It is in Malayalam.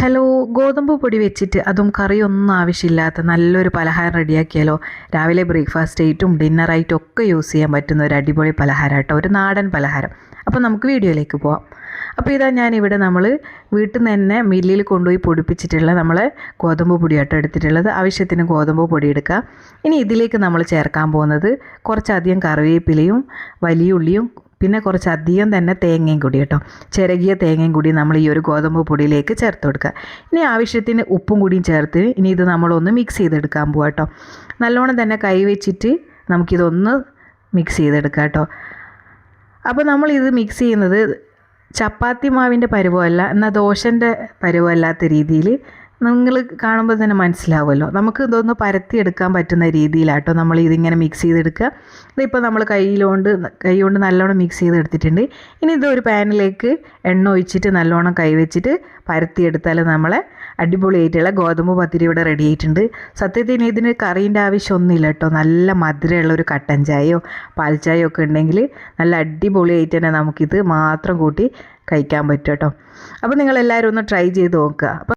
ഹലോ, ഗോതമ്പ് പൊടി വെച്ചിട്ട് അതും കറിയൊന്നും ആവശ്യമില്ലാത്ത നല്ലൊരു പലഹാരം റെഡിയാക്കിയാലോ. രാവിലെ ബ്രേക്ക്ഫാസ്റ്റ് ആയിട്ടും ഡിന്നറായിട്ടും ഒക്കെ യൂസ് ചെയ്യാൻ പറ്റുന്ന ഒരു അടിപൊളി പലഹാരം കേട്ടോ, ഒരു നാടൻ പലഹാരം. അപ്പോൾ നമുക്ക് വീഡിയോയിലേക്ക് പോവാം. അപ്പോൾ ഇതാ ഞാനിവിടെ നമ്മൾ വീട്ടിൽ നിന്ന് തന്നെ മില്ലിൽ കൊണ്ടുപോയി പൊടിപ്പിച്ചിട്ടുള്ള നമ്മൾ ഗോതമ്പ് പൊടിയാട്ടോ എടുത്തിട്ടുള്ളത്. ആവശ്യത്തിന് ഗോതമ്പ് പൊടി എടുക്കുക. ഇനി ഇതിലേക്ക് നമ്മൾ ചേർക്കാൻ പോകുന്നത് കുറച്ചധികം കറിവേപ്പിലയും വലിയ ഉള്ളിയും പിന്നെ കുറച്ചധികം തന്നെ തേങ്ങയും കൂടി കേട്ടോ, ചിരകിയ തേങ്ങയും കൂടി നമ്മൾ ഈ ഒരു ഗോതമ്പ് പൊടിയിലേക്ക് ചേർത്ത് കൊടുക്കുക. ഇനി ആവശ്യത്തിന് ഉപ്പും കൂടിയും ചേർത്ത് ഇനി ഇത് നമ്മളൊന്ന് മിക്സ് ചെയ്തെടുക്കാൻ പോവാം കേട്ടോ. നല്ലോണം തന്നെ കൈ വെച്ചിട്ട് നമുക്കിതൊന്ന് മിക്സ് ചെയ്തെടുക്കാം കേട്ടോ. അപ്പോൾ നമ്മളിത് മിക്സ് ചെയ്യുന്നത് ചപ്പാത്തി മാവിൻ്റെ പരുവമല്ല, എന്നാൽ ദോശൻ്റെ പരുവമല്ലാത്ത രീതിയിൽ നിങ്ങൾ കാണുമ്പോൾ തന്നെ മനസ്സിലാവുമല്ലോ. നമുക്ക് ഇതൊന്ന് പരത്തിയെടുക്കാൻ പറ്റുന്ന രീതിയിലാട്ടോ നമ്മൾ ഇതിങ്ങനെ മിക്സ് ചെയ്തെടുക്കുക. ഇതിപ്പോൾ നമ്മൾ കൈ കൊണ്ട് നല്ലോണം മിക്സ് ചെയ്തെടുത്തിട്ടുണ്ട്. ഇനി ഇതൊരു പാനിലേക്ക് എണ്ണ ഒഴിച്ചിട്ട് നല്ലോണം കൈ വെച്ചിട്ട് പരത്തിയെടുത്താൽ നമ്മളെ അടിപൊളിയായിട്ടുള്ള ഗോതമ്പ് പത്തിരി ഇവിടെ റെഡി ആയിട്ടുണ്ട്. സത്യത്തിന് ഇതിന് കറീൻ്റെ ആവശ്യമൊന്നുമില്ല കേട്ടോ. നല്ല മധുരമുള്ളൊരു കട്ടൻ ചായയോ പാൽ ചായയോ ഒക്കെ ഉണ്ടെങ്കിൽ നല്ല അടിപൊളിയായിട്ട് തന്നെ നമുക്കിത് മാത്രം കൂട്ടി കഴിക്കാൻ പറ്റും കേട്ടോ. അപ്പോൾ നിങ്ങളെല്ലാവരും ഒന്ന് ട്രൈ ചെയ്ത് നോക്കുക.